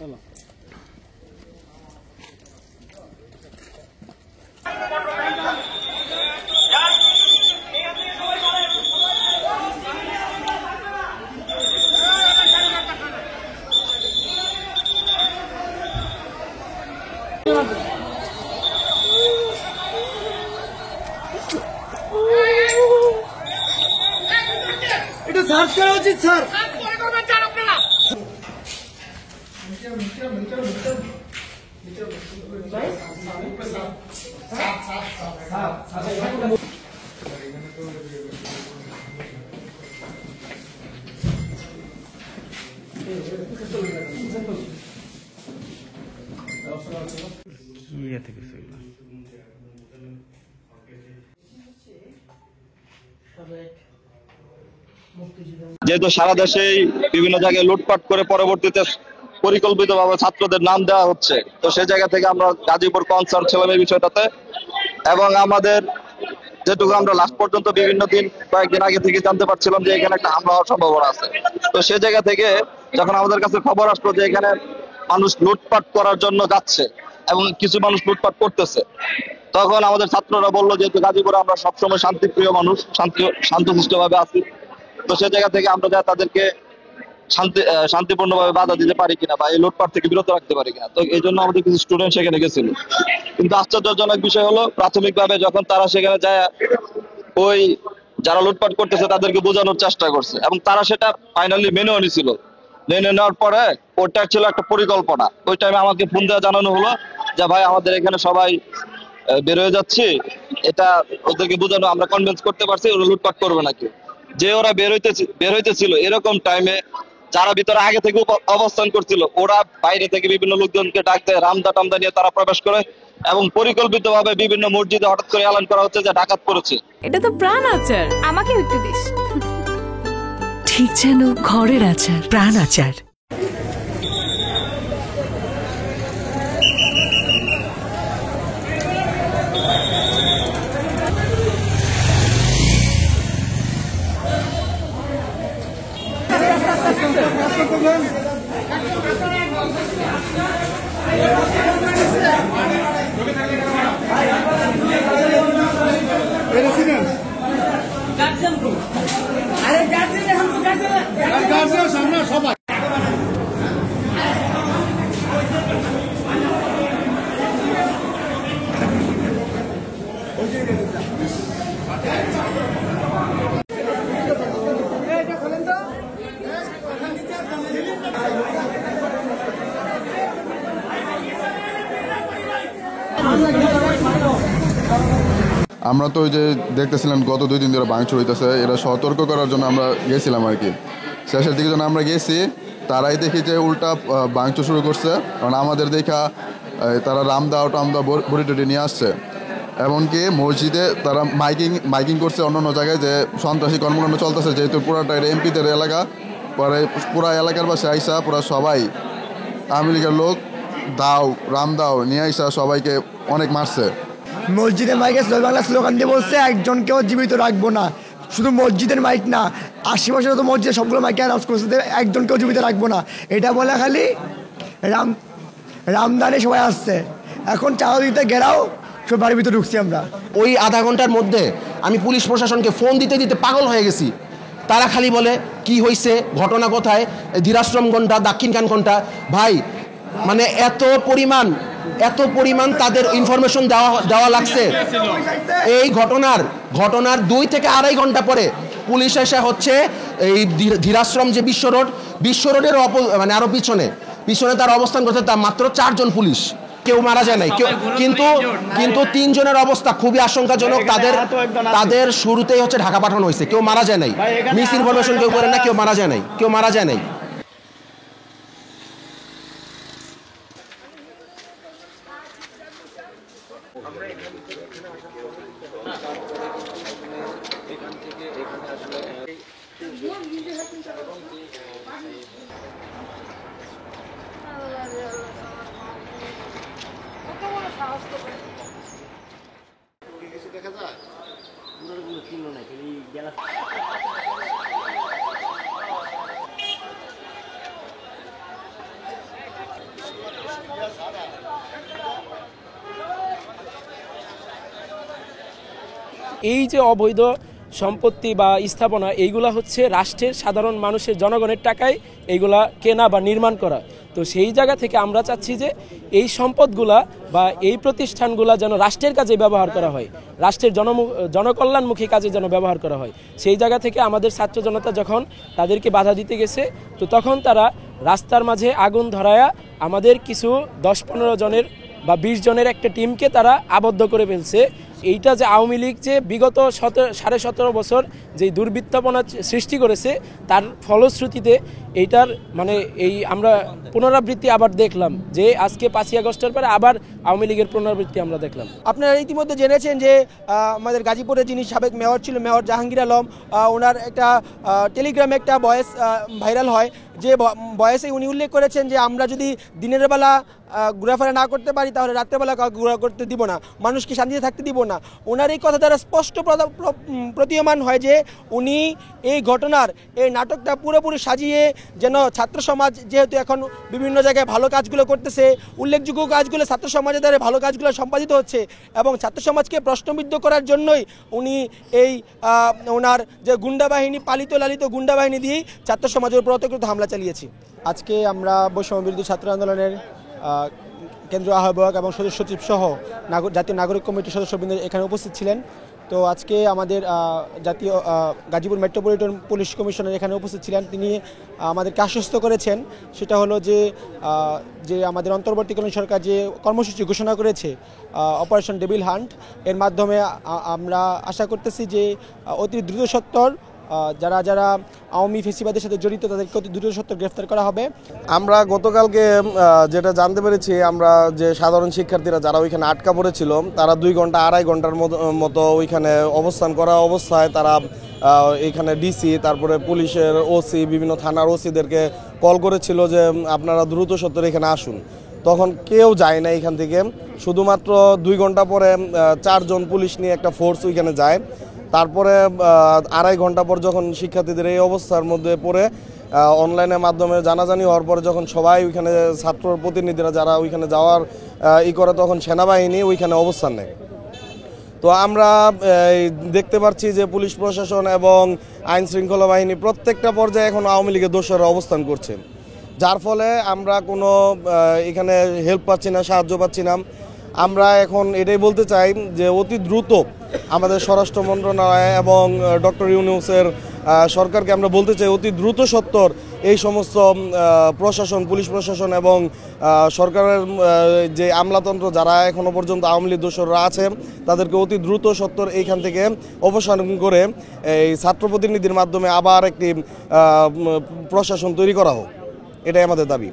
এটা সার্চ করা উচিত স্যার। যেহেতু সারা দেশেই বিভিন্ন জায়গায় লুটপাট করে পরবর্তীতে পরিকল্পিতভাবে ছাত্রদের নাম দেওয়া হচ্ছে, তো সেই জায়গা থেকে আমরা গাজীপুর কনসার্ন ছিলাম এই বিষয়টাতে। এবং আমাদের যেটুকু আমরা লাস্ট পর্যন্ত বিভিন্ন দিন কয়েকদিন আগে থেকে জানতে পারছিলাম যে এখানে একটা হামলা হওয়ার সম্ভাবনা আছে, তো সেই জায়গা থেকে যখন আমাদের কাছে খবর আসলো যে এখানে মানুষ লুটপাট করার জন্য যাচ্ছে এবং কিছু মানুষ লুটপাট করতেছে, তখন আমাদের ছাত্ররা বললো যেহেতু গাজীপুরে আমরা সবসময় শান্তিপ্রিয় মানুষ, শান্তশিষ্ট ভাবে আছি, তো সে জায়গা থেকে আমরা যা তাদেরকে শান্তিপূর্ণভাবে বাধা দিতে পারি কিনা বা এই লুটপাট থেকে বিরত রাখতে পারি কিনা। তো এই জন্য আমাদের কিছু স্টুডেন্ট সেখানে গেছিল। কিন্তু আশ্চর্যজনক বিষয় হলো প্রাথমিকভাবে যখন তারা সেখানে যায় ওই যারা লুটপাট করতেছে তাদেরকে বোঝানোর চেষ্টা করছে এবং তারা সেটা ফাইনালি মেনেও নিছিল। মেনে নেওয়ার পরে ওটা ছিল একটা পরিকল্পনা। ওই টাইমে আমাকে ফোন দেওয়া জানানো হলো যে ভাই আমাদের এখানে সবাই বের হয়ে যাচ্ছে, এটা ওদেরকে বোঝানো আমরা কনভিন্স করতে পারছি ওরা লুটপাট করবে নাকি। যে ওরা বের হইতেছিল এরকম টাইমে যারা ভিতরে আগে থেকে অবস্থান করছিল ওরা বাইরে থেকে বিভিন্ন লোকজনকে ডাক দেয়, রামদা টামদা নিয়ে তারা প্রবেশ করে এবং পরিকল্পিতভাবে বিভিন্ন মসজিদে হঠাৎ করে এলান করা হচ্ছে যে ডাকাত পড়েছে। এটা তো প্রাণ আচার, আমাকে একটু দিস। ঠিক যেন ঘরের আচার, প্রাণ আচার। সবাই আমরা তো ওই যে দেখতেছিলাম গত 2 দিন ধরে ভাঙচুর হইতেছে, এটা সতর্ক করার জন্য আমরা গেছিলাম আর কি। শেষের দিকে যখন আমরা গেছি তারাই দেখি যে উল্টা ভাঙচুর শুরু করছে, কারণ আমাদের দেখা তারা রামদাও টামদাও বড়ি টড়ি নিয়ে আসছে। এমনকি মসজিদে তারা মাইকিং করছে অন্য জায়গায় যে সন্ত্রাসী কর্মকাণ্ড চলতেছে, যেহেতু পুরাটা এটা এমপিদের এলাকা। পরে পুরা এলাকার পাশে আইসা পুরা সবাই আওয়ামী লীগের লোক দাও রামদাও নিয়ে আইসা সবাইকে অনেক মারছে। মসজিদের মাইকে জয় বাংলা স্লোগান দিয়ে বলছে একজনকেও জীবিত রাখবো না। শুধু মসজিদের মাইক না, আশেপাশে তো মসজিদের সবগুলো মাইকে অ্যানাউন্স করছে যে একজনকেও জীবিত রাখবো না। এটা বলে খালি রামদানে সবাই আসছে। এখন চারিদিকে ঘেরাও, সব বাড়ির ভিতরে ঢুকছি আমরা। ওই আধা ঘন্টার মধ্যে আমি পুলিশ প্রশাসনকে ফোন দিতে দিতে পাগল হয়ে গেছি। তারা খালি বলে কি হয়েছে, ঘটনা কোথায়, ধীরাশ্রম কোনটা, দাক্ষিণ খান কোনটা। ভাই মানে এত পরিমাণ তাদের ইনফরমেশন দেওয়া লাগছে। এই ঘটনার 2 থেকে আড়াই ঘন্টা পরে পুলিশ এসে হচ্ছে এই ধীরাশ্রম যে বিশ্ব রোডের মানে আরো পিছনে তার অবস্থান করতে, তার মাত্র 4 জন পুলিশ, কেউ মারা যায় নাই। কিন্তু 3 জনের অবস্থা খুবই আশঙ্কাজনক। তাদের শুরুতেই হচ্ছে ঢাকা পাঠানো হয়েছে, কেউ মারা যায় নাই। মিস ইনফরমেশন কেউ করেন না, কেউ মারা যায় নাই। দেখা যায় কিনলো না গেলা এই যে অবৈধ সম্পত্তি বা স্থাপনা এইগুলা হচ্ছে রাষ্ট্রের সাধারণ মানুষের জনগণের টাকায় এইগুলা কেনা বা নির্মাণ করা। তো সেই জায়গা থেকে আমরা চাচ্ছি যে এই সম্পদগুলা বা এই প্রতিষ্ঠানগুলা যেন রাষ্ট্রের কাজে ব্যবহার করা হয়, রাষ্ট্রের জনকল্যাণমুখী কাজে যেন ব্যবহার করা হয়। সেই জায়গা থেকে আমাদের ছাত্র জনতা যখন তাদেরকে বাধা দিতে গেছে, তো তখন তারা রাস্তার মাঝে আগুন ধরায়া আমাদের কিছু 10-15 জনের বা 20 জনের একটা টিমকে তারা আবদ্ধ করে ফেলছে। এইটা যে আওয়ামী লীগ যে বিগত 17.5 বছর যে দুর্বৃত্তাপনা সৃষ্টি করেছে, তার ফলশ্রুতিতে এইটার মানে এই আমরা পুনরাবৃত্তি আবার দেখলাম যে আজকে 5ই আগস্টের পরে আবার আওয়ামী লীগের পুনরাবৃত্তি আমরা দেখলাম। আপনারা ইতিমধ্যে জেনেছেন যে আমাদের গাজীপুরের যিনি সাবেক মেয়র ছিল, মেয়র জাহাঙ্গীর আলম, ওনার একটা টেলিগ্রামে একটা ভয়েস ভাইরাল হয়, যে ভয়েসে উনি উল্লেখ করেছেন যে আমরা যদি দিনের বেলা ঘোরাফেরা না করতে পারি তাহলে রাত্রেবেলা ঘোরা করতে দিব না, মানুষকে শান্তিতে থাকতে দিব না। ওনার এই কথা দ্বারা স্পষ্ট প্রতীয়মান হয় যে উনি এই ঘটনার এই নাটকটা পুরোপুরি সাজিয়ে যেন ছাত্র সমাজ যেহেতু এখন বিভিন্ন জায়গায় ভালো কাজগুলো করতেছে, উল্লেখযোগ্য কাজগুলো ছাত্র সমাজের দ্বারা ভালো কাজগুলো সম্পাদিত হচ্ছে, এবং ছাত্র সমাজকে প্রশ্নবিদ্ধ করার জন্যই উনি এই ওনার যে গুন্ডা বাহিনী, পালিত লালিত গুন্ডা বাহিনী দিয়েই ছাত্র সমাজের উপর অতর্কিত হামলা চালিয়েছি। আজকে আমরা বৈষম্য বিরোধী ছাত্র আন্দোলনের কেন্দ্রীয় আহ্বায়ক এবং সদস্য সচিব সহ জাতীয় নাগরিক কমিটির সদস্যবৃন্দ এখানে উপস্থিত ছিলেন। তো আজকে আমাদের জাতীয় গাজীপুর মেট্রোপলিটন পুলিশ কমিশনার এখানে উপস্থিত ছিলেন। তিনি আমাদেরকে আশ্বস্ত করেছেন, সেটা হলো যে আমাদের অন্তর্বর্তীকালীন সরকার যে কর্মসূচি ঘোষণা করেছে অপারেশন ডেভিল হান্ট, এর মাধ্যমে আমরা আশা করতেছি যে অতি দ্রুত সত্বর যারা যারা আওয়ামী ফেসিবাদের সাথে জড়িত তাদেরকে অতি দ্রুত সত্বর গ্রেফতার করা হবে। আমরা গতকালকে যেটা জানতে পেরেছি, আমরা যে সাধারণ শিক্ষার্থীরা যারা ওইখানে আটকা পড়েছিল তারা 2 ঘন্টা 2.5 ঘন্টার মতো ওইখানে অবস্থান করা অবস্থায় তারা এইখানে ডিসি, তারপরে পুলিশের ওসি, বিভিন্ন থানার ওসিদেরকে কল করেছিল যে আপনারা দ্রুত সত্বর এখানে আসুন। তখন কেউ যায় না এখান থেকে, শুধুমাত্র 2 ঘন্টা পরে 4 জন পুলিশ নিয়ে একটা ফোর্স ওইখানে যায়। তারপরে 2.5 ঘন্টা পর যখন শিক্ষার্থীদের এই অবস্থার মধ্যে পড়ে অনলাইনের মাধ্যমে জানাজানি হওয়ার পরে যখন সবাই ওইখানে ছাত্র প্রতিনিধিরা যারা ওইখানে যাওয়ার করে, তখন সেনাবাহিনী ওইখানে অবস্থান নেয়। তো আমরা দেখতে পাচ্ছি যে পুলিশ প্রশাসন এবং আইন শৃঙ্খলা বাহিনী প্রত্যেকটা পর্যায়ে এখন আওয়ামী লীগের দোসররা অবস্থান করছে, যার ফলে আমরা কোনো এখানে হেল্প পাচ্ছি না, সাহায্য পাচ্ছি না। আমরা এখন এটাই বলতে চাই যে অতি দ্রুত আমাদের স্বরাষ্ট্র মন্ত্রণালয় এবং ডক্টর ইউনূসের সরকারকে আমরা বলতে চাই অতি দ্রুত সত্বর এই সমস্ত প্রশাসন, পুলিশ প্রশাসন এবং সরকারের যে আমলাতন্ত্র যারা এখনো পর্যন্ত আওয়ামী লীগ দোসররা আছে তাদেরকে অতি দ্রুত সত্বর এইখান থেকে অপসারণ করে এই ছাত্র প্রতিনিধির মাধ্যমে আবার একটি প্রশাসন তৈরি করা হোক, এটাই আমাদের দাবি।